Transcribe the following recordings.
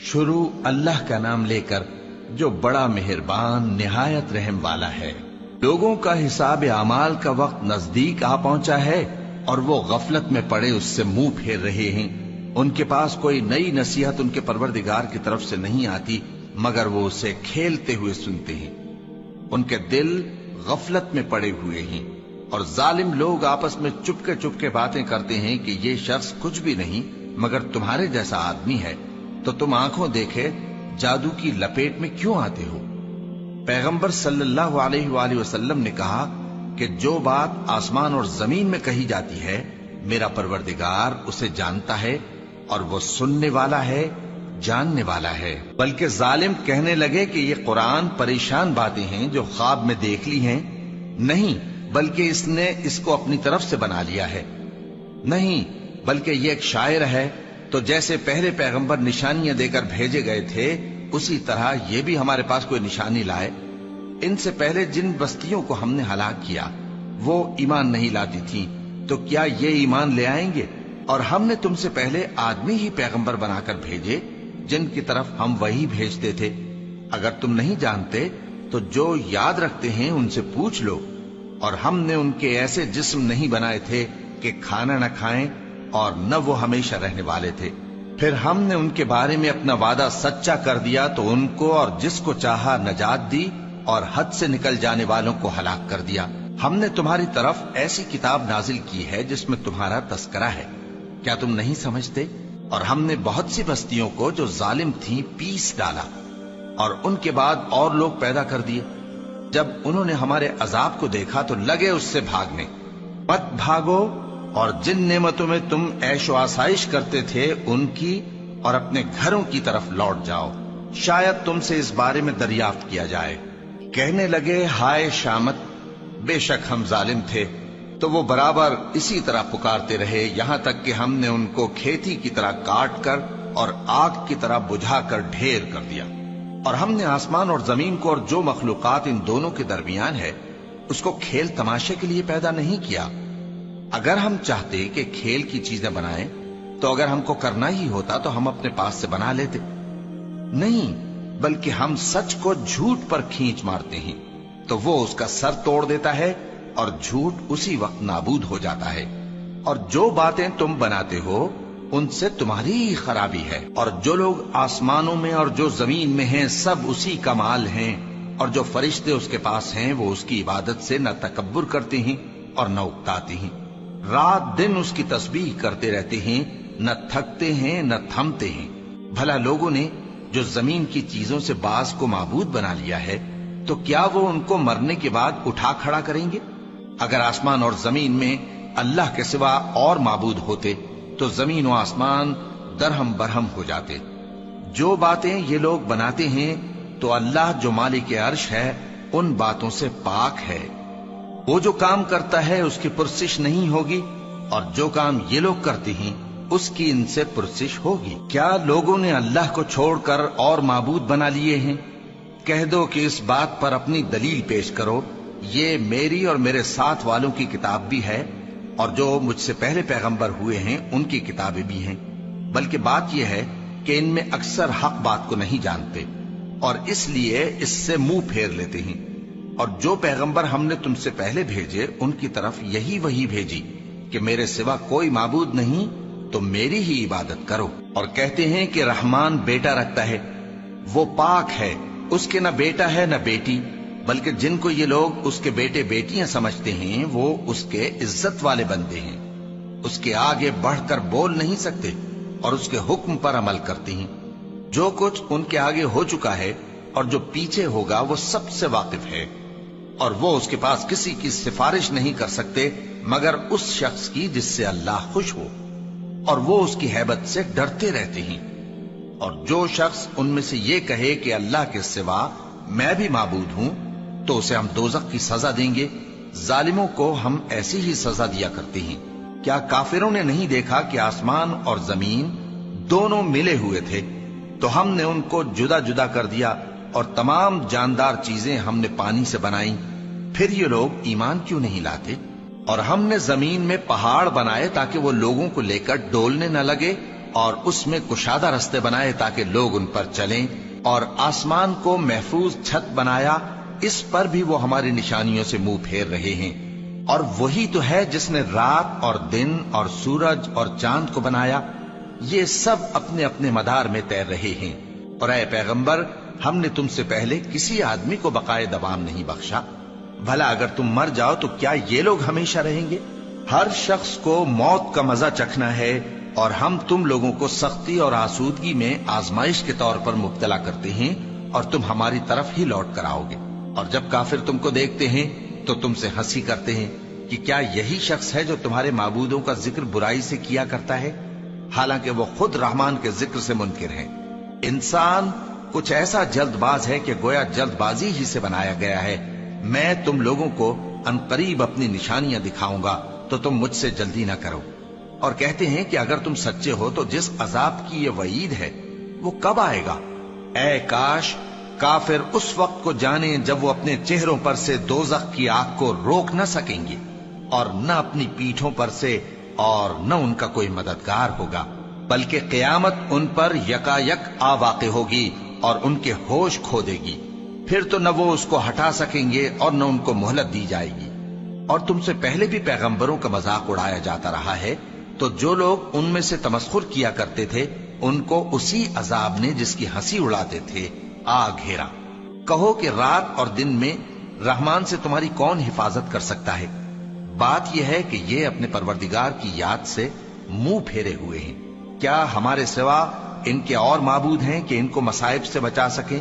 شروع اللہ کا نام لے کر جو بڑا مہربان نہایت رحم والا ہے۔ لوگوں کا حساب اعمال کا وقت نزدیک آ پہنچا ہے اور وہ غفلت میں پڑے اس سے منہ پھیر رہے ہیں۔ ان کے پاس کوئی نئی نصیحت ان کے پروردگار کی طرف سے نہیں آتی مگر وہ اسے کھیلتے ہوئے سنتے ہیں۔ ان کے دل غفلت میں پڑے ہوئے ہیں اور ظالم لوگ آپس میں چپکے باتیں کرتے ہیں کہ یہ شخص کچھ بھی نہیں مگر تمہارے جیسا آدمی ہے، تو تم آنکھوں دیکھے جادو کی لپیٹ میں کیوں آتے ہو؟ پیغمبر صلی اللہ علیہ وآلہ وسلم نے کہا کہ جو بات آسمان اور زمین میں کہی جاتی ہے میرا پروردگار اسے جانتا ہے اور وہ سننے والا ہے، جاننے والا ہے۔ بلکہ ظالم کہنے لگے کہ یہ قرآن پریشان باتیں ہیں جو خواب میں دیکھ لی ہیں، نہیں بلکہ اس نے اس کو اپنی طرف سے بنا لیا ہے، نہیں بلکہ یہ ایک شاعر ہے۔ تو جیسے پہلے پیغمبر نشانیاں دے کر بھیجے گئے تھے اسی طرح یہ بھی ہمارے پاس کوئی نشانی لائے۔ ان سے پہلے جن بستیوں کو ہم نے ہلاک کیا وہ ایمان نہیں لاتی تھیں، تو کیا یہ ایمان لے آئیں گے؟ اور ہم نے تم سے پہلے آدمی ہی پیغمبر بنا کر بھیجے جن کی طرف ہم وہی بھیجتے تھے۔ اگر تم نہیں جانتے تو جو یاد رکھتے ہیں ان سے پوچھ لو۔ اور ہم نے ان کے ایسے جسم نہیں بنائے تھے کہ کھانا نہ کھائیں اور نہ وہ ہمیشہ رہنے والے تھے۔ پھر ہم نے ان کے بارے میں اپنا وعدہ سچا کر دیا تو ان کو اور جس کو چاہا نجات دی اور حد سے نکل جانے والوں کو ہلاک کر دیا۔ ہم نے تمہاری طرف ایسی کتاب نازل کی ہے جس میں تمہارا تذکرہ ہے، کیا تم نہیں سمجھتے؟ اور ہم نے بہت سی بستیوں کو جو ظالم تھیں پیس ڈالا اور ان کے بعد اور لوگ پیدا کر دیے۔ جب انہوں نے ہمارے عذاب کو دیکھا تو لگے اس سے بھاگنے۔ مت بھاگو اور جن نعمتوں میں تم عیش و آسائش کرتے تھے ان کی اور اپنے گھروں کی طرف لوٹ جاؤ، شاید تم سے اس بارے میں دریافت کیا جائے۔ کہنے لگے ہائے شامت، بے شک ہم ظالم تھے۔ تو وہ برابر اسی طرح پکارتے رہے یہاں تک کہ ہم نے ان کو کھیتی کی طرح کاٹ کر اور آگ کی طرح بجھا کر ڈھیر کر دیا۔ اور ہم نے آسمان اور زمین کو اور جو مخلوقات ان دونوں کے درمیان ہے اس کو کھیل تماشے کے لیے پیدا نہیں کیا۔ اگر ہم چاہتے کہ کھیل کی چیزیں بنائیں تو اگر ہم کو کرنا ہی ہوتا تو ہم اپنے پاس سے بنا لیتے، نہیں بلکہ ہم سچ کو جھوٹ پر کھینچ مارتے ہیں تو وہ اس کا سر توڑ دیتا ہے اور جھوٹ اسی وقت نابود ہو جاتا ہے۔ اور جو باتیں تم بناتے ہو ان سے تمہاری ہی خرابی ہے۔ اور جو لوگ آسمانوں میں اور جو زمین میں ہیں سب اسی کا مال ہیں، اور جو فرشتے اس کے پاس ہیں وہ اس کی عبادت سے نہ تکبر کرتے ہیں اور نہ اکتاتے ہیں، رات دن اس کی تسبیح کرتے رہتے ہیں، نہ تھکتے ہیں نہ تھمتے ہیں۔ بھلا لوگوں نے جو زمین کی چیزوں سے بعض کو معبود بنا لیا ہے تو کیا وہ ان کو مرنے کے بعد اٹھا کھڑا کریں گے؟ اگر آسمان اور زمین میں اللہ کے سوا اور معبود ہوتے تو زمین و آسمان درہم برہم ہو جاتے۔ جو باتیں یہ لوگ بناتے ہیں تو اللہ جو مالک عرش ہے ان باتوں سے پاک ہے۔ وہ جو کام کرتا ہے اس کی پرسش نہیں ہوگی، اور جو کام یہ لوگ کرتے ہیں اس کی ان سے پرسش ہوگی۔ کیا لوگوں نے اللہ کو چھوڑ کر اور معبود بنا لیے ہیں؟ کہہ دو کہ اس بات پر اپنی دلیل پیش کرو، یہ میری اور میرے ساتھ والوں کی کتاب بھی ہے اور جو مجھ سے پہلے پیغمبر ہوئے ہیں ان کی کتابیں بھی ہیں۔ بلکہ بات یہ ہے کہ ان میں اکثر حق بات کو نہیں جانتے اور اس لیے اس سے منہ پھیر لیتے ہیں۔ اور جو پیغمبر ہم نے تم سے پہلے بھیجے ان کی طرف یہی وحی بھیجی کہ میرے سوا کوئی معبود نہیں تو میری ہی عبادت کرو۔ اور کہتے ہیں کہ رحمان بیٹا رکھتا ہے، وہ پاک ہے، اس کے نہ بیٹا ہے نہ بیٹی، بلکہ جن کو یہ لوگ اس کے بیٹے بیٹیاں سمجھتے ہیں وہ اس کے عزت والے بندے ہیں، اس کے آگے بڑھ کر بول نہیں سکتے اور اس کے حکم پر عمل کرتے ہیں۔ جو کچھ ان کے آگے ہو چکا ہے اور جو پیچھے ہوگا وہ سب سے واقف ہے، اور وہ اس کے پاس کسی کی سفارش نہیں کر سکتے مگر اس شخص کی جس سے اللہ خوش ہو، اور وہ اس کی ہیبت سے ڈرتے رہتے ہیں۔ اور جو شخص ان میں سے یہ کہے کہ اللہ کے سوا میں بھی معبود ہوں تو اسے ہم دوزخ کی سزا دیں گے۔ ظالموں کو ہم ایسی ہی سزا دیا کرتے ہیں۔ کیا کافروں نے نہیں دیکھا کہ آسمان اور زمین دونوں ملے ہوئے تھے تو ہم نے ان کو جدا جدا کر دیا اور تمام جاندار چیزیں ہم نے پانی سے بنائیں، پھر یہ لوگ ایمان کیوں نہیں لاتے؟ اور ہم نے زمین میں پہاڑ بنائے تاکہ وہ لوگوں کو لے کر ڈولنے نہ لگے اور اس میں کشادہ رستے بنائے تاکہ لوگ ان پر چلیں، اور آسمان کو محفوظ چھت بنایا، اس پر بھی وہ ہماری نشانیوں سے منہ پھیر رہے ہیں۔ اور وہی تو ہے جس نے رات اور دن اور سورج اور چاند کو بنایا، یہ سب اپنے اپنے مدار میں تیر رہے ہیں۔ اور اے پیغمبر، ہم نے تم سے پہلے کسی آدمی کو بقائے دوام نہیں بخشا، بھلا اگر تم مر جاؤ تو کیا یہ لوگ ہمیشہ رہیں گے؟ ہر شخص کو موت کا مزہ چکھنا ہے، اور ہم تم لوگوں کو سختی اور آسودگی میں آزمائش کے طور پر مبتلا کرتے ہیں، اور تم ہماری طرف ہی لوٹ کر آؤ گے۔ اور جب کافر تم کو دیکھتے ہیں تو تم سے ہنسی کرتے ہیں کہ کیا یہی شخص ہے جو تمہارے معبودوں کا ذکر برائی سے کیا کرتا ہے، حالانکہ وہ خود رحمان کے ذکر سے منکر ہیں۔ انسان کچھ ایسا جلد باز ہے کہ گویا جلد بازی ہی سے بنایا گیا ہے۔ میں تم لوگوں کو عنقریب اپنی نشانیاں دکھاؤں گا تو تم مجھ سے جلدی نہ کرو۔ اور کہتے ہیں کہ اگر تم سچے ہو تو جس عذاب کی یہ وعید ہے وہ کب آئے گا؟ اے کاش کافر اس وقت کو جانیں جب وہ اپنے چہروں پر سے دوزخ کی آگ کو روک نہ سکیں گے، اور نہ اپنی پیٹھوں پر سے، اور نہ ان کا کوئی مددگار ہوگا، بلکہ قیامت ان پر یکا یک آ واقع ہوگی اور ان کے ہوش کھو دے گی، پھر تو نہ وہ اس کو ہٹا سکیں گے اور نہ ان کو مہلت دی جائے گی۔ اور تم سے پہلے بھی پیغمبروں کا مذاق اڑایا جاتا رہا ہے، تو جو لوگ ان میں سے تمسخر کیا کرتے تھے ان کو اسی عذاب نے جس کی ہنسی اڑاتے تھے آ گھیرا۔ کہو کہ رات اور دن میں رحمان سے تمہاری کون حفاظت کر سکتا ہے؟ بات یہ ہے کہ یہ اپنے پروردگار کی یاد سے منہ پھیرے ہوئے ہیں۔ کیا ہمارے سوا ان کے اور معبود ہیں کہ ان کو مصائب سے بچا سکیں؟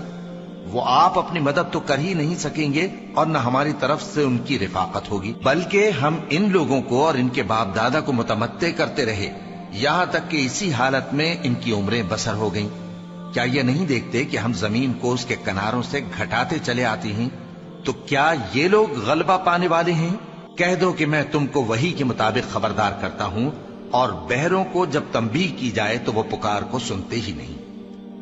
وہ آپ اپنی مدد تو کر ہی نہیں سکیں گے، اور نہ ہماری طرف سے ان کی رفاقت ہوگی، بلکہ ہم ان لوگوں کو اور ان کے باپ دادا کو متمتع کرتے رہے، یہاں تک کہ اسی حالت میں ان کی عمریں بسر ہو گئیں۔ کیا یہ نہیں دیکھتے کہ ہم زمین کو اس کے کناروں سے گھٹاتے چلے آتے ہیں؟ تو کیا یہ لوگ غلبہ پانے والے ہیں؟ کہہ دو کہ میں تم کو وحی کے مطابق خبردار کرتا ہوں، اور بہروں کو جب تنبیہ کی جائے تو وہ پکار کو سنتے ہی نہیں۔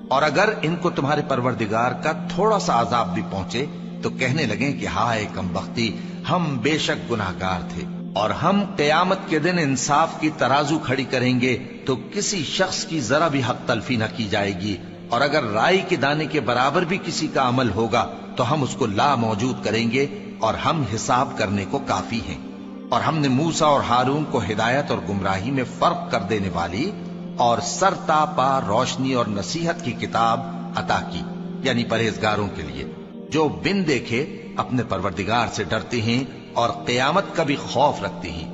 اور اگر ان کو تمہارے پروردگار کا تھوڑا سا عذاب بھی پہنچے تو کہنے لگیں کہ ہائے کمبختی، ہم بے شک گناہگار تھے۔ اور ہم قیامت کے دن انصاف کی ترازو کھڑی کریں گے تو کسی شخص کی ذرا بھی حق تلفی نہ کی جائے گی، اور اگر رائی کے دانے کے برابر بھی کسی کا عمل ہوگا تو ہم اس کو لا موجود کریں گے، اور ہم حساب کرنے کو کافی ہیں۔ اور ہم نے موسیٰ اور ہارون کو ہدایت اور گمراہی میں فرق کر دینے والی اور سر تا پا روشنی اور نصیحت کی کتاب عطا کی، یعنی پرہیزگاروں کے لیے جو بن دیکھے اپنے پروردگار سے ڈرتے ہیں اور قیامت کا بھی خوف رکھتے ہیں۔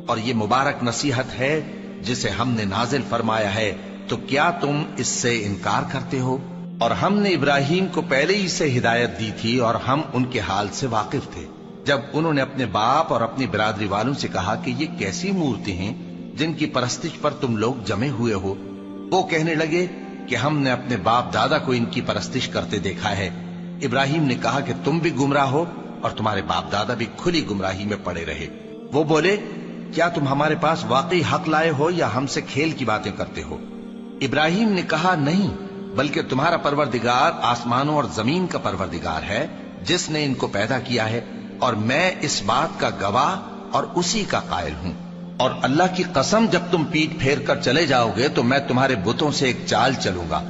اور یہ مبارک نصیحت ہے جسے ہم نے نازل فرمایا ہے، تو کیا تم اس سے انکار کرتے ہو؟ اور ہم نے ابراہیم کو پہلے ہی سے ہدایت دی تھی، اور ہم ان کے حال سے واقف تھے جب انہوں نے اپنے باپ اور اپنی برادری والوں سے کہا کہ یہ کیسی مورتی ہیں جن کی پرستش پر تم لوگ جمے ہوئے ہو۔ وہ کہنے لگے کہ ہم نے اپنے باپ دادا کو ان کی پرستش کرتے دیکھا ہے۔ ابراہیم نے کہا کہ تم بھی گمراہ ہو اور تمہارے باپ دادا بھی کھلی گمراہی میں پڑے رہے۔ وہ بولے کیا تم ہمارے پاس واقعی حق لائے ہو یا ہم سے کھیل کی باتیں کرتے ہو؟ ابراہیم نے کہا نہیں، بلکہ تمہارا پروردگار آسمانوں اور زمین کا پروردگار ہے جس نے ان کو پیدا کیا ہے، اور میں اس بات کا گواہ اور اسی کا قائل ہوں۔ اور اللہ کی قسم جب تم پیٹ پھیر کر چلے جاؤ گے تو میں تمہارے بتوں سے ایک چال چلوں گا۔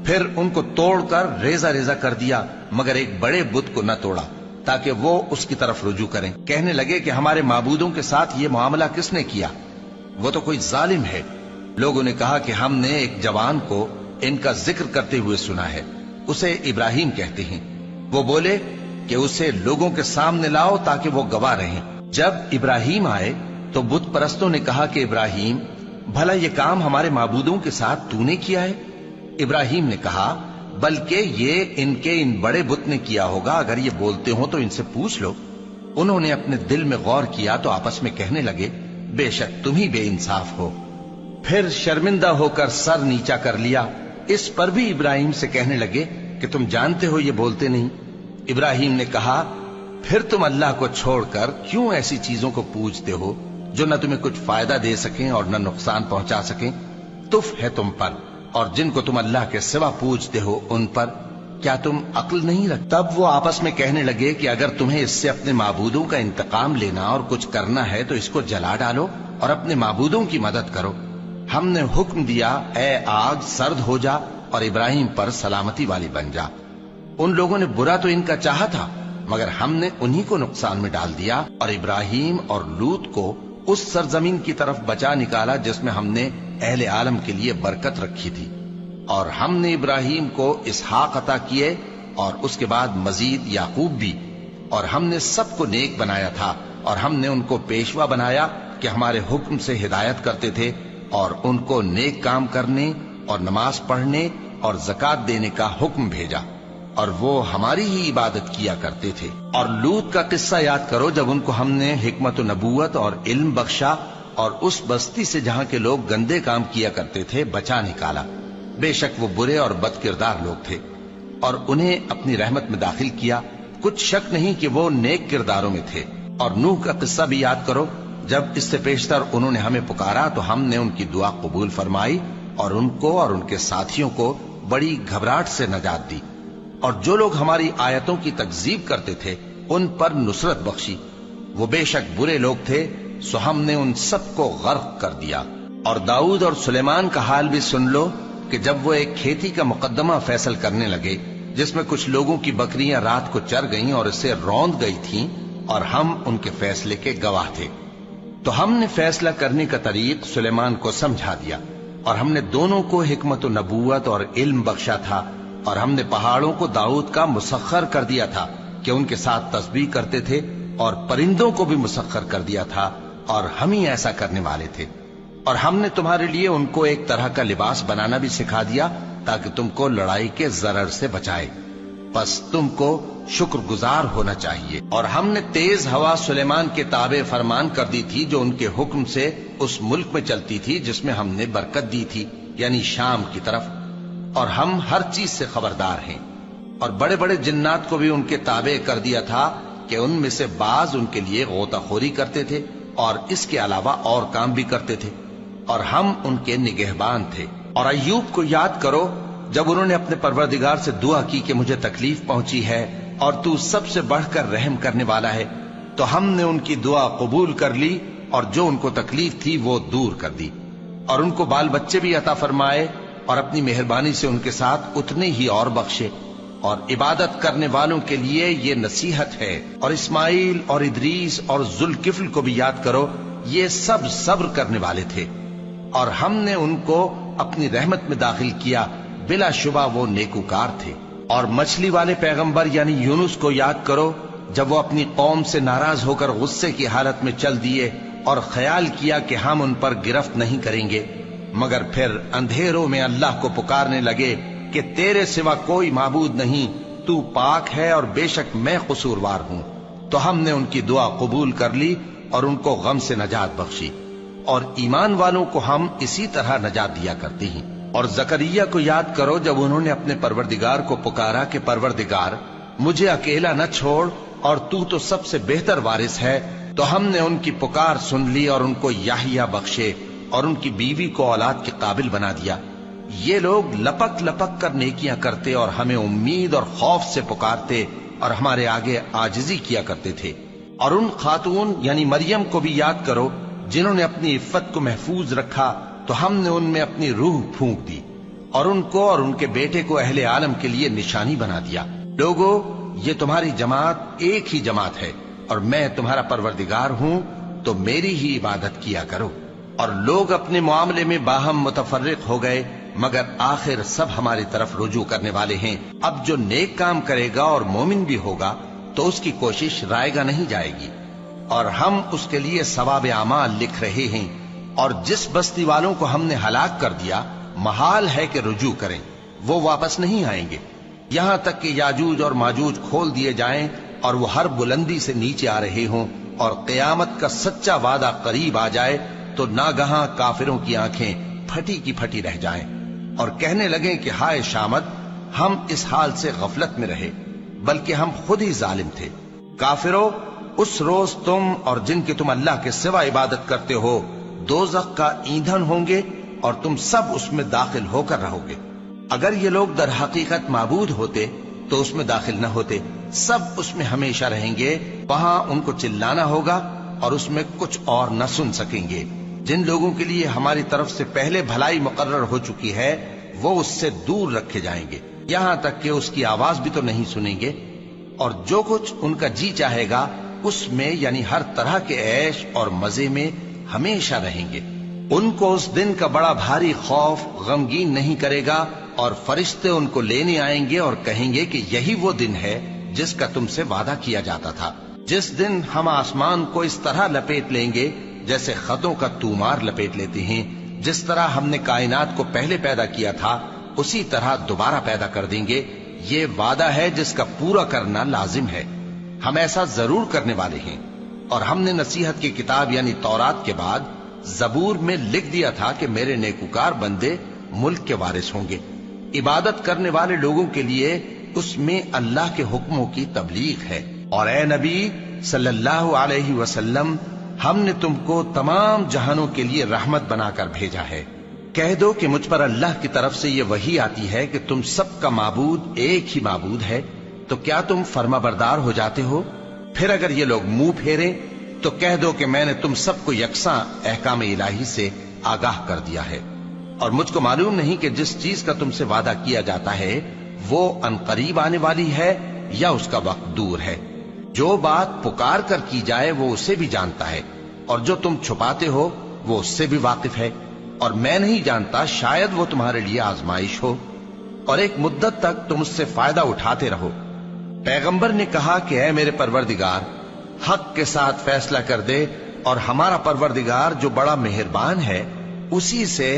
پھر ان کو توڑ کر ریزہ ریزہ کر دیا، مگر ایک بڑے بت کو نہ توڑا تاکہ وہ اس کی طرف رجوع کریں۔ کہنے لگے کہ ہمارے معبودوں کے ساتھ یہ معاملہ کس نے کیا؟ وہ تو کوئی ظالم ہے۔ لوگوں نے کہا کہ ہم نے ایک جوان کو ان کا ذکر کرتے ہوئے سنا ہے، اسے ابراہیم کہتے ہیں۔ وہ بولے کہ اسے لوگوں کے سامنے لاؤ تاکہ وہ گواہ رہیں۔ جب ابراہیم آئے تو بت پرستوں نے کہا کہ ابراہیم، بھلا یہ کام ہمارے معبودوں کے ساتھ تو نے کیا ہے؟ ابراہیم نے کہا بلکہ یہ ان کے ان بڑے بت نے کیا ہوگا، اگر یہ بولتے ہوں تو ان سے پوچھ لو۔ انہوں نے اپنے دل میں غور کیا تو آپس میں کہنے لگے بے شک تم ہی بے انصاف ہو۔ پھر شرمندہ ہو کر سر نیچا کر لیا۔ اس پر بھی ابراہیم سے کہنے لگے کہ تم جانتے ہو یہ بولتے نہیں۔ ابراہیم نے کہا پھر تم اللہ کو چھوڑ کر کیوں ایسی چیزوں کو پوجتے ہو جو نہ تمہیں کچھ فائدہ دے سکیں اور نہ نقصان پہنچا سکیں؟ تف ہے تم پر اور جن کو تم اللہ کے سوا پوجتے ہو ان پر، کیا تم عقل نہیں رکھتے؟ تب وہ آپس میں کہنے لگے کہ اگر تمہیں اس سے اپنے معبودوں کا انتقام لینا اور کچھ کرنا ہے تو اس کو جلا ڈالو اور اپنے معبودوں کی مدد کرو۔ ہم نے حکم دیا اے آگ سرد ہو جا اور ابراہیم پر سلامتی والی بن جا۔ ان لوگوں نے برا تو ان کا چاہا تھا، مگر ہم نے انہی کو نقصان میں ڈال دیا اور ابراہیم اور لوط کو اس سرزمین کی طرف بچا نکالا جس میں ہم نے اہل عالم کے لیے برکت رکھی تھی۔ اور ہم نے ابراہیم کو اسحاق عطا کیے اور اس کے بعد مزید یعقوب بھی، اور ہم نے سب کو نیک بنایا تھا، اور ہم نے ان کو پیشوا بنایا کہ ہمارے حکم سے ہدایت کرتے تھے، اور ان کو نیک کام کرنے اور نماز پڑھنے اور زکات دینے کا حکم بھیجا، اور وہ ہماری ہی عبادت کیا کرتے تھے۔ اور لوط کا قصہ یاد کرو جب ان کو ہم نے حکمت و نبوت اور علم بخشا اور اس بستی سے جہاں کے لوگ گندے کام کیا کرتے تھے بچا نکالا۔ بے شک وہ برے اور بد کردار لوگ تھے، اور انہیں اپنی رحمت میں داخل کیا، کچھ شک نہیں کہ وہ نیک کرداروں میں تھے۔ اور نوح کا قصہ بھی یاد کرو، جب اس سے پیشتر انہوں نے ہمیں پکارا تو ہم نے ان کی دعا قبول فرمائی اور ان کو اور ان کے ساتھیوں کو بڑی گھبراہٹ سے نجات دی، اور جو لوگ ہماری آیتوں کی تکذیب کرتے تھے ان پر نصرت بخشی۔ وہ بے شک برے لوگ تھے، سو ہم نے ان سب کو غرق کر دیا۔ اور داؤد اور سلیمان کا حال بھی سن لو کہ جب وہ ایک کھیتی کا مقدمہ فیصل کرنے لگے جس میں کچھ لوگوں کی بکریاں رات کو چر گئیں اور اسے روند گئی تھیں، اور ہم ان کے فیصلے کے گواہ تھے، تو ہم نے فیصلہ کرنے کا طریق سلیمان کو سمجھا دیا، اور ہم نے دونوں کو حکمت و نبوت اور علم بخشا تھا، اور ہم نے پہاڑوں کو داؤد کا مسخر کر دیا تھا کہ ان کے ساتھ تسبیح کرتے تھے، اور پرندوں کو بھی مسخر کر دیا تھا، اور ہم ہی ایسا کرنے والے تھے۔ اور ہم نے تمہارے لیے ان کو ایک طرح کا لباس بنانا بھی سکھا دیا تاکہ تم کو لڑائی کے ضرر سے بچائے، پس تم کو شکر گزار ہونا چاہیے۔ اور ہم نے تیز ہوا سلیمان کے تابع فرمان کر دی تھی جو ان کے حکم سے اس ملک میں چلتی تھی جس میں ہم نے برکت دی تھی، یعنی شام کی طرف، اور ہم ہر چیز سے خبردار ہیں۔ اور بڑے بڑے جنات کو بھی ان کے تابع کر دیا تھا کہ ان میں سے بعض ان کے لیے غوطہ خوری کرتے تھے اور اس کے علاوہ اور کام بھی کرتے تھے، اور ہم ان کے نگہبان تھے۔ اور ایوب کو یاد کرو جب انہوں نے اپنے پروردگار سے دعا کی کہ مجھے تکلیف پہنچی ہے اور تو سب سے بڑھ کر رحم کرنے والا ہے، تو ہم نے ان کی دعا قبول کر لی اور جو ان کو تکلیف تھی وہ دور کر دی، اور ان کو بال بچے بھی عطا فرمائے، اور اپنی مہربانی سے ان کے ساتھ اتنے ہی اور بخشے۔ اور عبادت کرنے والوں کے لیے یہ نصیحت ہے۔ اور اسماعیل اور ادریس اور ذوالکفل کو بھی یاد کرو، یہ سب صبر کرنے والے تھے، اور ہم نے ان کو اپنی رحمت میں داخل کیا، بلا شبہ وہ نیکوکار تھے۔ اور مچھلی والے پیغمبر یعنی یونس کو یاد کرو جب وہ اپنی قوم سے ناراض ہو کر غصے کی حالت میں چل دیے اور خیال کیا کہ ہم ان پر گرفت نہیں کریں گے، مگر پھر اندھیروں میں اللہ کو پکارنے لگے کہ تیرے سوا کوئی معبود نہیں، تو پاک ہے اور بے شک میں قصوروار ہوں، تو ہم نے ان کی دعا قبول کر لی اور ان کو غم سے نجات بخشی، اور ایمان والوں کو ہم اسی طرح نجات دیا کرتے ہیں۔ اور زکریا کو یاد کرو جب انہوں نے اپنے پروردگار کو پکارا کہ پروردگار مجھے اکیلا نہ چھوڑ اور تو سب سے بہتر وارث ہے، تو ہم نے ان کی پکار سن لی اور ان کو یحییٰ بخشے اور ان کی بیوی کو اولاد کے قابل بنا دیا۔ یہ لوگ لپک لپک کر نیکیاں کرتے اور ہمیں امید اور خوف سے پکارتے اور ہمارے آگے عاجزی کیا کرتے تھے۔ اور ان خاتون یعنی مریم کو بھی یاد کرو جنہوں نے اپنی عفت کو محفوظ رکھا، تو ہم نے ان میں اپنی روح پھونک دی اور ان کو اور ان کے بیٹے کو اہل عالم کے لیے نشانی بنا دیا۔ لوگو، یہ تمہاری جماعت ایک ہی جماعت ہے اور میں تمہارا پروردگار ہوں، تو میری ہی عبادت کیا کرو۔ اور لوگ اپنے معاملے میں باہم متفرق ہو گئے، مگر آخر سب ہماری طرف رجوع کرنے والے ہیں۔ اب جو نیک کام کرے گا اور مومن بھی ہوگا تو اس کی کوشش رائے گا نہیں جائے گی، اور ہم اس کے لیے ثواب اعمال لکھ رہے ہیں۔ اور جس بستی والوں کو ہم نے ہلاک کر دیا محال ہے کہ رجوع کریں، وہ واپس نہیں آئیں گے، یہاں تک کہ یاجوج اور ماجوج کھول دیے جائیں اور وہ ہر بلندی سے نیچے آ رہے ہوں، اور قیامت کا سچا وعدہ قریب آ جائے تو ناگہاں کافروں کی آنکھیں پھٹی کی پھٹی رہ جائیں اور کہنے لگیں کہ ہائے شامت، ہم اس حال سے غفلت میں رہے، بلکہ ہم خود ہی ظالم تھے۔ کافرو، اس روز تم اور جن کی تم اللہ کے سوا عبادت کرتے ہو دوزخ کا ایندھن ہوں گے اور تم سب اس میں داخل ہو کر رہو گے۔ اگر یہ لوگ در حقیقت معبود ہوتے تو اس میں داخل نہ ہوتے، سب اس میں ہمیشہ رہیں گے، وہاں ان کو چلانا ہوگا اور اس میں کچھ اور نہ سن سکیں گے۔ جن لوگوں کے لیے ہماری طرف سے پہلے بھلائی مقرر ہو چکی ہے وہ اس سے دور رکھے جائیں گے، یہاں تک کہ اس کی آواز بھی تو نہیں سنیں گے، اور جو کچھ ان کا جی چاہے گا اس میں یعنی ہر طرح کے عیش اور مزے میں ہمیشہ رہیں گے۔ ان کو اس دن کا بڑا بھاری خوف غمگین نہیں کرے گا، اور فرشتے ان کو لینے آئیں گے اور کہیں گے کہ یہی وہ دن ہے جس کا تم سے وعدہ کیا جاتا تھا، جس دن ہم آسمان کو اس طرح لپیٹ لیں گے جیسے خطوں کا تومار لپیٹ لیتے ہیں، جس طرح ہم نے کائنات کو پہلے پیدا کیا تھا اسی طرح دوبارہ پیدا کر دیں گے۔ یہ وعدہ ہے جس کا پورا کرنا لازم ہے، ہم ایسا ضرور کرنے والے ہیں۔ اور ہم نے نصیحت کی کتاب یعنی تورات کے بعد زبور میں لکھ دیا تھا کہ میرے نیکوکار بندے ملک کے وارث ہوں گے۔ عبادت کرنے والے لوگوں کے لیے اس میں اللہ کے حکموں کی تبلیغ ہے۔ اور اے نبی صلی اللہ علیہ وسلم، ہم نے تم کو تمام جہانوں کے لیے رحمت بنا کر بھیجا ہے۔ کہہ دو کہ مجھ پر اللہ کی طرف سے یہ وحی آتی ہے کہ تم سب کا معبود ایک ہی معبود ہے، تو کیا تم فرما بردار ہو جاتے ہو؟ پھر اگر یہ لوگ منہ پھیریں تو کہہ دو کہ میں نے تم سب کو یکساں احکام الہی سے آگاہ کر دیا ہے، اور مجھ کو معلوم نہیں کہ جس چیز کا تم سے وعدہ کیا جاتا ہے وہ عنقریب آنے والی ہے یا اس کا وقت دور ہے۔ جو بات پکار کر کی جائے وہ اسے بھی جانتا ہے، اور جو تم چھپاتے ہو وہ اس سے بھی واقف ہے، اور میں نہیں جانتا شاید وہ تمہارے لیے آزمائش ہو، اور ایک مدت تک تم اس سے فائدہ اٹھاتے رہو۔ پیغمبر نے کہا کہ اے میرے پروردگار، حق کے ساتھ فیصلہ کر دے، اور ہمارا پروردگار جو بڑا مہربان ہے اسی سے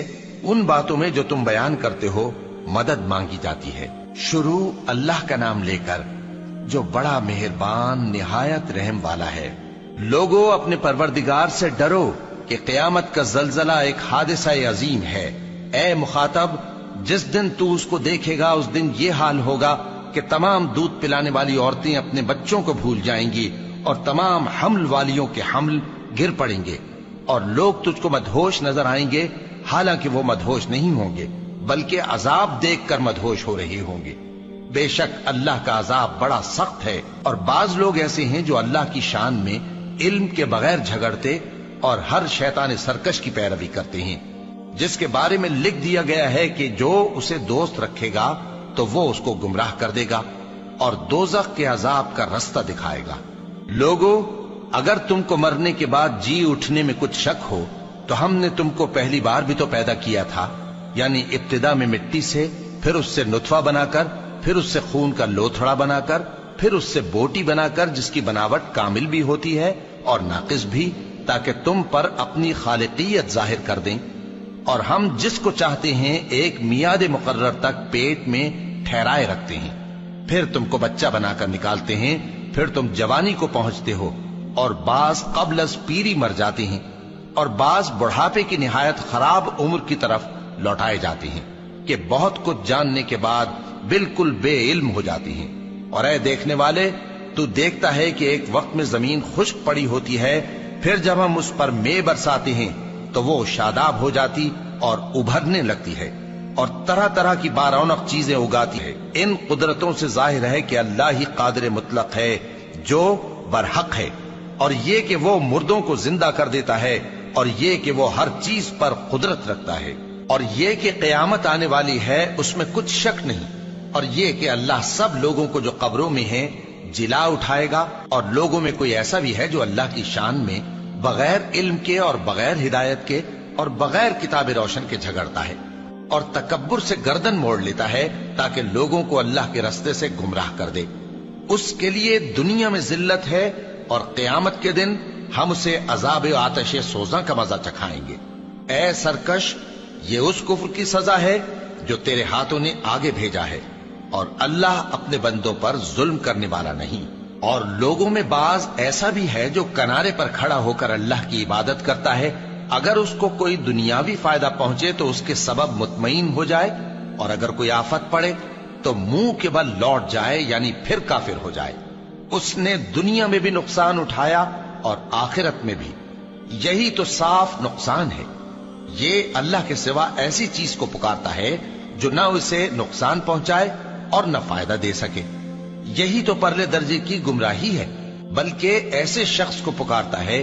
ان باتوں میں جو تم بیان کرتے ہو مدد مانگی جاتی ہے۔ شروع اللہ کا نام لے کر جو بڑا مہربان نہایت رحم والا ہے۔ لوگو اپنے پروردگار سے ڈرو کہ قیامت کا زلزلہ ایک حادثہ عظیم ہے۔ اے مخاطب، جس دن تو اس کو دیکھے گا اس دن یہ حال ہوگا کہ تمام دودھ پلانے والی عورتیں اپنے بچوں کو بھول جائیں گی، اور تمام حمل والیوں کے حمل گر پڑیں گے، اور لوگ تجھ کو مدہوش نظر آئیں گے، حالانکہ وہ مدہوش نہیں ہوں گے بلکہ عذاب دیکھ کر مدہوش ہو رہے ہوں گے۔ بے شک اللہ کا عذاب بڑا سخت ہے، اور بعض لوگ ایسے ہیں جو اللہ کی شان میں علم کے بغیر جھگڑتے اور ہر شیطان سرکش کی پیروی کرتے ہیں، جس کے بارے میں لکھ دیا گیا ہے کہ جو اسے دوست رکھے گا تو وہ اس کو گمراہ کر دے گا اور دوزخ کے عذاب کا رستہ دکھائے گا۔ لوگو، اگر تم کو مرنے کے بعد جی اٹھنے میں کچھ شک ہو تو ہم نے تم کو پہلی بار بھی تو پیدا کیا تھا، یعنی ابتدا میں مٹی سے، پھر اس سے نطفہ بنا کر، پھر اس سے خون کا لوتھڑا بنا کر، پھر اس سے بوٹی بنا کر جس کی بناوٹ کامل بھی ہوتی ہے اور ناقص بھی، تاکہ تم پر اپنی خالقیت ظاہر کر دیں۔ اور ہم جس کو چاہتے ہیں ایک میعاد مقرر تک پیٹ میں ٹھہرائے رکھتے ہیں، پھر تم کو بچہ بنا کر نکالتے ہیں، پھر تم جوانی کو پہنچتے ہو، اور بعض قبل از پیری مر جاتے ہیں، اور بعض بڑھاپے کی نہایت خراب عمر کی طرف لوٹائے جاتے ہیں کہ بہت کچھ جاننے کے بعد بالکل بے علم ہو جاتی ہیں۔ اور اے دیکھنے والے، تو دیکھتا ہے کہ ایک وقت میں زمین خشک پڑی ہوتی ہے، پھر جب ہم اس پر مے برساتے ہیں تو وہ شاداب ہو جاتی اور ابھرنے لگتی ہے اور طرح طرح کی بارونق چیزیں اگاتی ہے۔ ان قدرتوں سے ظاہر ہے کہ اللہ ہی قادر مطلق ہے جو برحق ہے، اور یہ کہ وہ مردوں کو زندہ کر دیتا ہے، اور یہ کہ وہ ہر چیز پر قدرت رکھتا ہے، اور یہ کہ قیامت آنے والی ہے اس میں کچھ شک نہیں، اور یہ کہ اللہ سب لوگوں کو جو قبروں میں ہیں جلا اٹھائے گا، اور لوگوں میں کوئی ایسا بھی ہے جو اللہ کی شان میں بغیر علم کے اور بغیر ہدایت کے اور بغیر کتاب روشن کے جھگڑتا ہے اور تکبر سے گردن موڑ لیتا ہے تاکہ لوگوں کو اللہ کے رستے سے گمراہ کر دے۔ اس کے لیے دنیا میں ذلت ہے، اور قیامت کے دن ہم اسے عذاب آتش سوزاں کا مزہ چکھائیں گے۔ اے سرکش، یہ اس کفر کی سزا ہے جو تیرے ہاتھوں نے آگے بھیجا ہے، اور اللہ اپنے بندوں پر ظلم کرنے والا نہیں۔ اور لوگوں میں بعض ایسا بھی ہے جو کنارے پر کھڑا ہو کر اللہ کی عبادت کرتا ہے، اگر اس کو کوئی دنیاوی فائدہ پہنچے تو اس کے سبب مطمئن ہو جائے، اور اگر کوئی آفت پڑے تو منہ کے بل لوٹ جائے، یعنی پھر کافر ہو جائے۔ اس نے دنیا میں بھی نقصان اٹھایا اور آخرت میں بھی، یہی تو صاف نقصان ہے۔ یہ اللہ کے سوا ایسی چیز کو پکارتا ہے جو نہ اسے نقصان پہنچائے اور نہ فائدہ دے سکے، یہی تو پرلے درجے کی گمراہی ہے۔ بلکہ ایسے شخص کو پکارتا ہے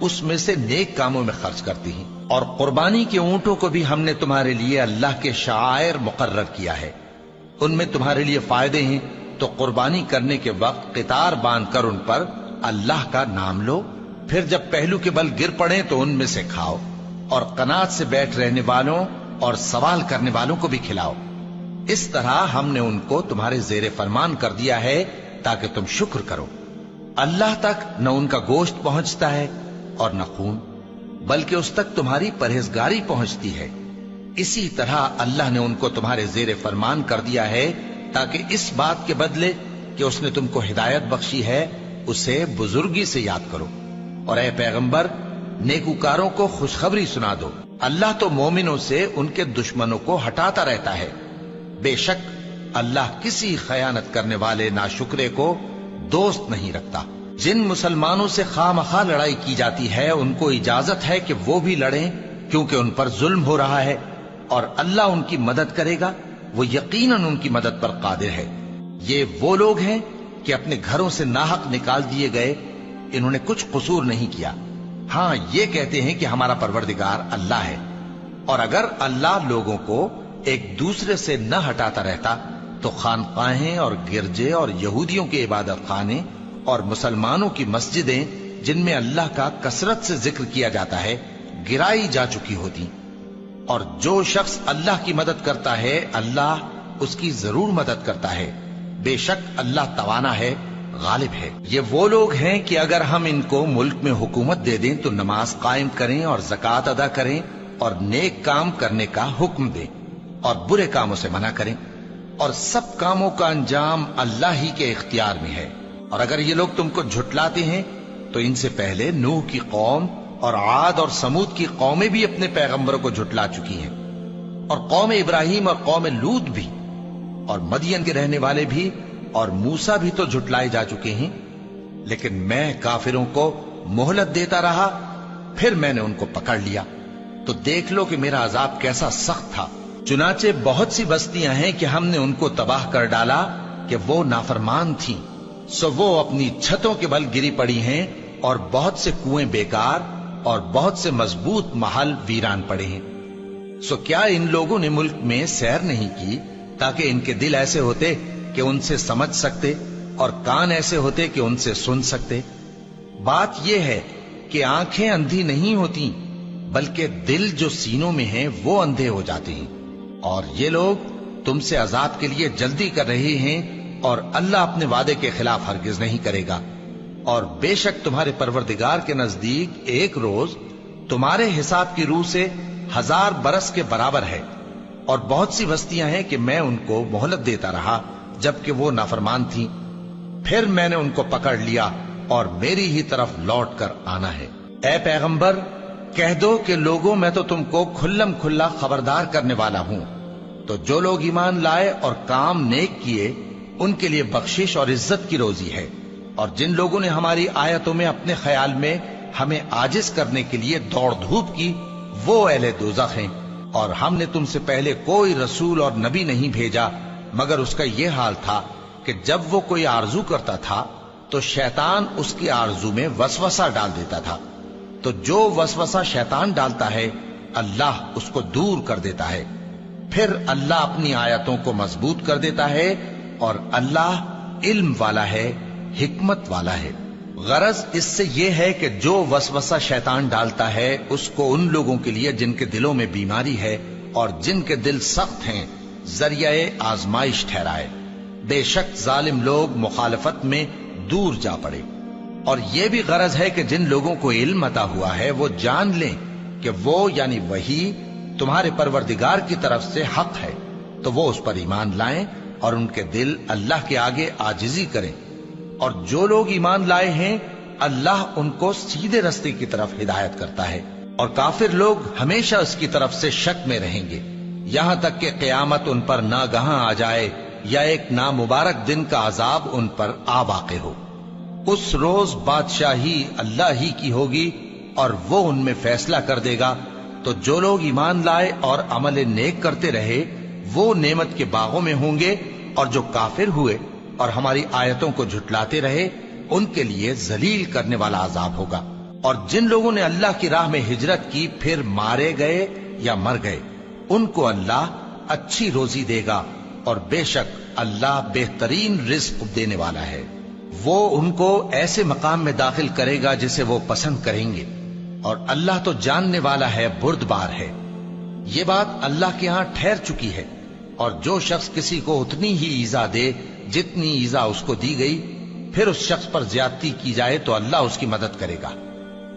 اس میں سے نیک کاموں میں خرچ کرتی ہیں، اور قربانی کے اونٹوں کو بھی ہم نے تمہارے لیے اللہ کے شعائر مقرر کیا ہے، ان میں تمہارے لیے فائدے ہیں، تو قربانی کرنے کے وقت قطار باندھ کر ان پر اللہ کا نام لو، پھر جب پہلو کے بل گر پڑیں تو ان میں سے کھاؤ، اور قناعت سے بیٹھ رہنے والوں اور سوال کرنے والوں کو بھی کھلاؤ۔ اس طرح ہم نے ان کو تمہارے زیر فرمان کر دیا ہے تاکہ تم شکر کرو۔ اللہ تک نہ ان کا گوشت پہنچتا ہے اور نہ خون، بلکہ اس تک تمہاری پرہیزگاری پہنچتی ہے۔ اسی طرح اللہ نے ان کو تمہارے زیر فرمان کر دیا ہے تاکہ اس بات کے بدلے کہ اس نے تم کو ہدایت بخشی ہے اسے بزرگی سے یاد کرو۔ اور اے پیغمبر، نیکوکاروں کو خوشخبری سنا دو، اللہ تو مومنوں سے ان کے دشمنوں کو ہٹاتا رہتا ہے۔ بے شک اللہ کسی خیانت کرنے والے ناشکرے کو دوست نہیں رکھتا۔ جن مسلمانوں سے خواہ مخواہ لڑائی کی جاتی ہے ان کو اجازت ہے کہ وہ بھی لڑیں، کیونکہ ان پر ظلم ہو رہا ہے، اور اللہ ان کی مدد کرے گا، وہ یقیناً ان کی مدد پر قادر ہے۔ یہ وہ لوگ ہیں کہ اپنے گھروں سے ناحق نکال دیے گئے، انہوں نے کچھ قصور نہیں کیا، ہاں یہ کہتے ہیں کہ ہمارا پروردگار اللہ ہے۔ اور اگر اللہ لوگوں کو ایک دوسرے سے نہ ہٹاتا رہتا تو خانقاہیں اور گرجے اور یہودیوں کے عبادت خانے اور مسلمانوں کی مسجدیں جن میں اللہ کا کثرت سے ذکر کیا جاتا ہے گرائی جا چکی ہوتی۔ اور جو شخص اللہ کی مدد کرتا ہے اللہ اس کی ضرور مدد کرتا ہے، بے شک اللہ توانا ہے، غالب ہے۔ یہ وہ لوگ ہیں کہ اگر ہم ان کو ملک میں حکومت دے دیں تو نماز قائم کریں اور زکوٰۃ ادا کریں اور نیک کام کرنے کا حکم دیں اور برے کاموں سے منع کریں، اور سب کاموں کا انجام اللہ ہی کے اختیار میں ہے۔ اور اگر یہ لوگ تم کو جھٹلاتے ہیں تو ان سے پہلے نوح کی قوم اور عاد اور سمود کی قومیں بھی اپنے پیغمبروں کو جھٹلا چکی ہیں، اور قوم ابراہیم اور قوم لوط بھی، اور مدین کے رہنے والے بھی، اور موسیٰ بھی تو جھٹلائے جا چکے ہیں۔ لیکن میں کافروں کو مہلت دیتا رہا، پھر میں نے ان کو پکڑ لیا، تو دیکھ لو کہ میرا عذاب کیسا سخت تھا۔ چنانچہ بہت سی بستیاں ہیں کہ ہم نے ان کو تباہ کر ڈالا کہ وہ نافرمان تھیں، سو وہ اپنی چھتوں کے بل گری پڑی ہیں، اور بہت سے کنویں بیکار اور بہت سے مضبوط محل ویران پڑے ہیں۔ سو کیا ان لوگوں نے ملک میں سیر نہیں کی تاکہ ان کے دل ایسے ہوتے کہ ان سے سمجھ سکتے اور کان ایسے ہوتے کہ ان سے سن سکتے؟ بات یہ ہے کہ آنکھیں اندھی نہیں ہوتی، بلکہ دل جو سینوں میں ہیں وہ اندھے ہو جاتے ہیں۔ اور یہ لوگ تم سے عذاب کے لیے جلدی کر رہے ہیں، اور اللہ اپنے وعدے کے خلاف ہرگز نہیں کرے گا۔ اور بے شک تمہارے پروردگار کے نزدیک ایک روز تمہارے حساب کی روح سے 1000 برس کے برابر ہے۔ اور بہت سی بستیاں ہیں کہ میں ان کو مہلت دیتا رہا جبکہ وہ نافرمان تھیں، پھر میں نے ان کو پکڑ لیا اور میری ہی طرف لوٹ کر آنا ہے۔ اے پیغمبر، کہہ دو کہ لوگوں میں تو تم کو کھلم کھلا خبردار کرنے والا ہوں، تو جو لوگ ایمان لائے اور کام نیک کیے ان کے لیے بخشش اور عزت کی روزی ہے، اور جن لوگوں نے ہماری آیتوں میں اپنے خیال میں ہمیں عاجز کرنے کے لیے دوڑ دھوپ کی وہ اہل دوزخ ہیں۔ اور ہم نے تم سے پہلے کوئی رسول اور نبی نہیں بھیجا مگر اس کا یہ حال تھا کہ جب وہ کوئی آرزو کرتا تھا تو شیطان اس کی آرزو میں وسوسہ ڈال دیتا تھا، تو جو وسوسہ شیطان ڈالتا ہے اللہ اس کو دور کر دیتا ہے، پھر اللہ اپنی آیتوں کو مضبوط کر دیتا ہے، اور اللہ علم والا ہے، حکمت والا ہے۔ غرض اس سے یہ ہے کہ جو وسوسہ شیطان ڈالتا ہے اس کو ان لوگوں کے لیے جن کے دلوں میں بیماری ہے اور جن کے دل سخت ہیں ذریعہ آزمائش ٹھہرائے۔ بے شک ظالم لوگ مخالفت میں دور جا پڑے۔ اور یہ بھی غرض ہے کہ جن لوگوں کو علم عطا ہوا ہے وہ جان لیں کہ وہ یعنی وحی تمہارے پروردگار کی طرف سے حق ہے، تو وہ اس پر ایمان لائیں اور ان کے دل اللہ کے آگے عاجزی کریں۔ اور جو لوگ ایمان لائے ہیں اللہ ان کو سیدھے رستے کی طرف ہدایت کرتا ہے، اور کافر لوگ ہمیشہ اس کی طرف سے شک میں رہیں گے یہاں تک کہ قیامت ان پر ناگہاں آ جائے یا ایک نامبارک دن کا عذاب ان پر آ واقع ہو۔ اس روز بادشاہی اللہ ہی کی ہوگی اور وہ ان میں فیصلہ کر دے گا، تو جو لوگ ایمان لائے اور عمل نیک کرتے رہے وہ نعمت کے باغوں میں ہوں گے، اور جو کافر ہوئے اور ہماری آیتوں کو جھٹلاتے رہے ان کے لیے ذلیل کرنے والا عذاب ہوگا۔ اور جن لوگوں نے اللہ کی راہ میں ہجرت کی پھر مارے گئے یا مر گئے ان کو اللہ اچھی روزی دے گا، اور بے شک اللہ بہترین رزق دینے والا ہے۔ وہ ان کو ایسے مقام میں داخل کرے گا جسے وہ پسند کریں گے، اور اللہ تو جاننے والا ہے، بردبار ہے۔ یہ بات اللہ کے ہاں ٹھہر چکی ہے، اور جو شخص کسی کو اتنی ہی ایذا دے جتنی ایذا اس کو دی گئی، پھر اس شخص پر زیادتی کی جائے تو اللہ اس کی مدد کرے گا۔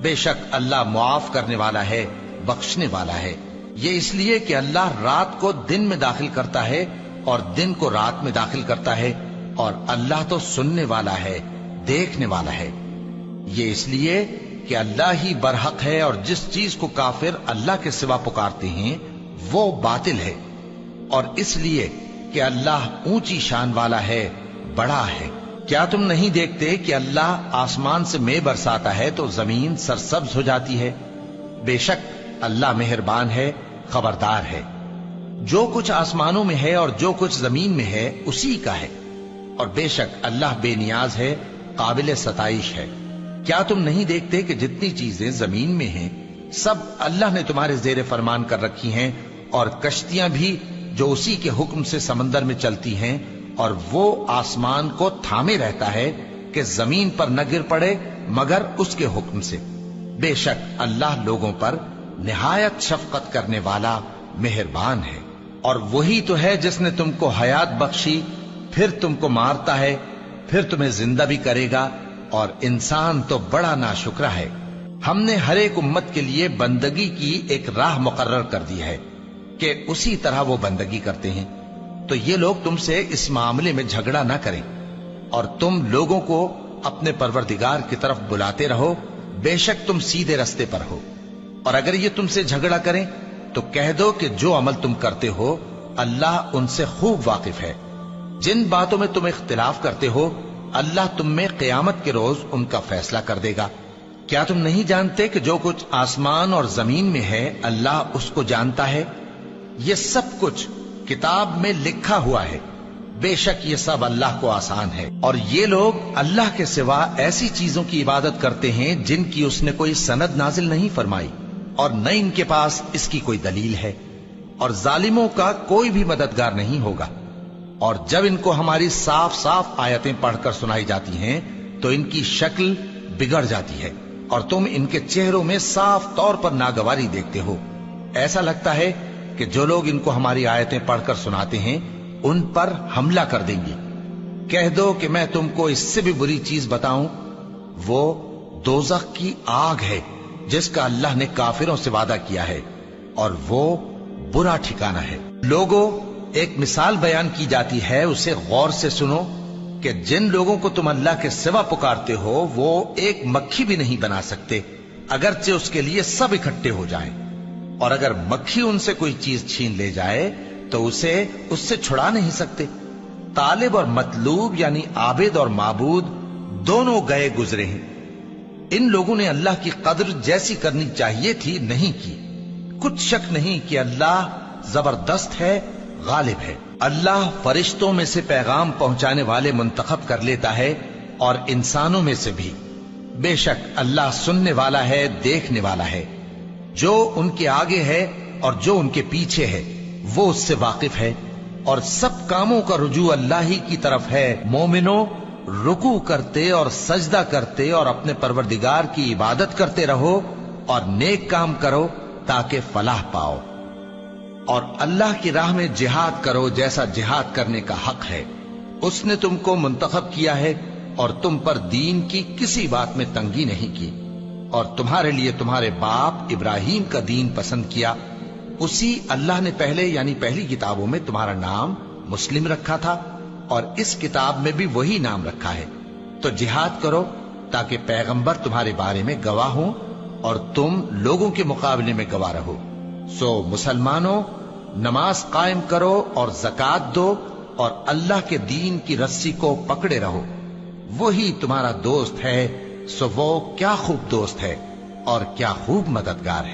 بے شک اللہ معاف کرنے والا ہے، بخشنے والا ہے۔ یہ اس لیے کہ اللہ رات کو دن میں داخل کرتا ہے اور دن کو رات میں داخل کرتا ہے، اور اللہ تو سننے والا ہے، دیکھنے والا ہے۔ یہ اس لیے کہ اللہ ہی برحق ہے، اور جس چیز کو کافر اللہ کے سوا پکارتے ہیں وہ باطل ہے، اور اس لیے کہ اللہ اونچی شان والا ہے، بڑا ہے۔ کیا تم نہیں دیکھتے کہ اللہ آسمان سے مے برساتا ہے تو زمین سرسبز ہو جاتی ہے؟ بے شک اللہ مہربان ہے، خبردار ہے۔ جو کچھ آسمانوں میں ہے اور جو کچھ زمین میں ہے اسی کا ہے، اور بے شک اللہ بے نیاز ہے، قابل ستائش ہے۔ کیا تم نہیں دیکھتے کہ جتنی چیزیں زمین میں ہیں سب اللہ نے تمہارے زیر فرمان کر رکھی ہیں، اور کشتیاں بھی جو اسی کے حکم سے سمندر میں چلتی ہیں، اور وہ آسمان کو تھامے رہتا ہے کہ زمین پر نہ گر پڑے مگر اس کے حکم سے۔ بے شک اللہ لوگوں پر نہایت شفقت کرنے والا، مہربان ہے۔ اور وہی تو ہے جس نے تم کو حیات بخشی، پھر تم کو مارتا ہے، پھر تمہیں زندہ بھی کرے گا، اور انسان تو بڑا ناشکرا ہے۔ ہم نے ہر ایک امت کے لیے بندگی کی ایک راہ مقرر کر دی ہے کہ اسی طرح وہ بندگی کرتے ہیں، تو یہ لوگ تم سے اس معاملے میں جھگڑا نہ کریں، اور تم لوگوں کو اپنے پروردگار کی طرف بلاتے رہو، بے شک تم سیدھے رستے پر ہو۔ اور اگر یہ تم سے جھگڑا کریں تو کہہ دو کہ جو عمل تم کرتے ہو اللہ ان سے خوب واقف ہے۔ جن باتوں میں تم اختلاف کرتے ہو اللہ تم میں قیامت کے روز ان کا فیصلہ کر دے گا۔ کیا تم نہیں جانتے کہ جو کچھ آسمان اور زمین میں ہے اللہ اس کو جانتا ہے؟ یہ سب کچھ کتاب میں لکھا ہوا ہے، بے شک یہ سب اللہ کو آسان ہے۔ اور یہ لوگ اللہ کے سوا ایسی چیزوں کی عبادت کرتے ہیں جن کی اس نے کوئی سند نازل نہیں فرمائی، اور نہ ان کے پاس اس کی کوئی دلیل ہے، اور ظالموں کا کوئی بھی مددگار نہیں ہوگا۔ اور جب ان کو ہماری صاف صاف آیتیں پڑھ کر سنائی جاتی ہیں تو ان کی شکل بگڑ جاتی ہے، اور تم ان کے چہروں میں صاف طور پر ناگواری دیکھتے ہو۔ ایسا لگتا ہے کہ جو لوگ ان کو ہماری آیتیں پڑھ کر سناتے ہیں ان پر حملہ کر دیں گے۔ کہہ دو کہ میں تم کو اس سے بھی بری چیز بتاؤں، وہ دوزخ کی آگ ہے جس کا اللہ نے کافروں سے وعدہ کیا ہے، اور وہ برا ٹھکانہ ہے۔ لوگوں، ایک مثال بیان کی جاتی ہے، اسے غور سے سنو کہ جن لوگوں کو تم اللہ کے سوا پکارتے ہو وہ ایک مکھی بھی نہیں بنا سکتے اگرچہ اس کے لیے سب اکٹھے ہو جائیں، اور اگر مکھی ان سے کوئی چیز چھین لے جائے تو اسے اس سے چھڑا نہیں سکتے۔ طالب اور مطلوب یعنی عابد اور معبود دونوں گئے گزرے ہیں۔ ان لوگوں نے اللہ کی قدر جیسی کرنی چاہیے تھی نہیں کی۔ کچھ شک نہیں کہ اللہ زبردست ہے، غالب ہے۔ اللہ فرشتوں میں سے پیغام پہنچانے والے منتخب کر لیتا ہے اور انسانوں میں سے بھی۔ بے شک اللہ سننے والا ہے، دیکھنے والا ہے۔ جو ان کے آگے ہے اور جو ان کے پیچھے ہے وہ اس سے واقف ہے، اور سب کاموں کا رجوع اللہ ہی کی طرف ہے۔ مومنوں، رکوع کرتے اور سجدہ کرتے اور اپنے پروردگار کی عبادت کرتے رہو اور نیک کام کرو تاکہ فلاح پاؤ، اور اللہ کی راہ میں جہاد کرو جیسا جہاد کرنے کا حق ہے۔ اس نے تم کو منتخب کیا ہے اور تم پر دین کی کسی بات میں تنگی نہیں کی، اور تمہارے لیے تمہارے باپ ابراہیم کا دین پسند کیا۔ اسی اللہ نے پہلے یعنی پہلی کتابوں میں تمہارا نام مسلم رکھا تھا، اور اس کتاب میں بھی وہی نام رکھا ہے۔ تو جہاد کرو تاکہ پیغمبر تمہارے بارے میں گواہ ہوں اور تم لوگوں کے مقابلے میں گواہ رہو۔ سو مسلمانوں، نماز قائم کرو اور زکوٰۃ دو اور اللہ کے دین کی رسی کو پکڑے رہو، وہی تمہارا دوست ہے۔ سو وہ کیا خوب دوست ہے اور کیا خوب مددگار ہے۔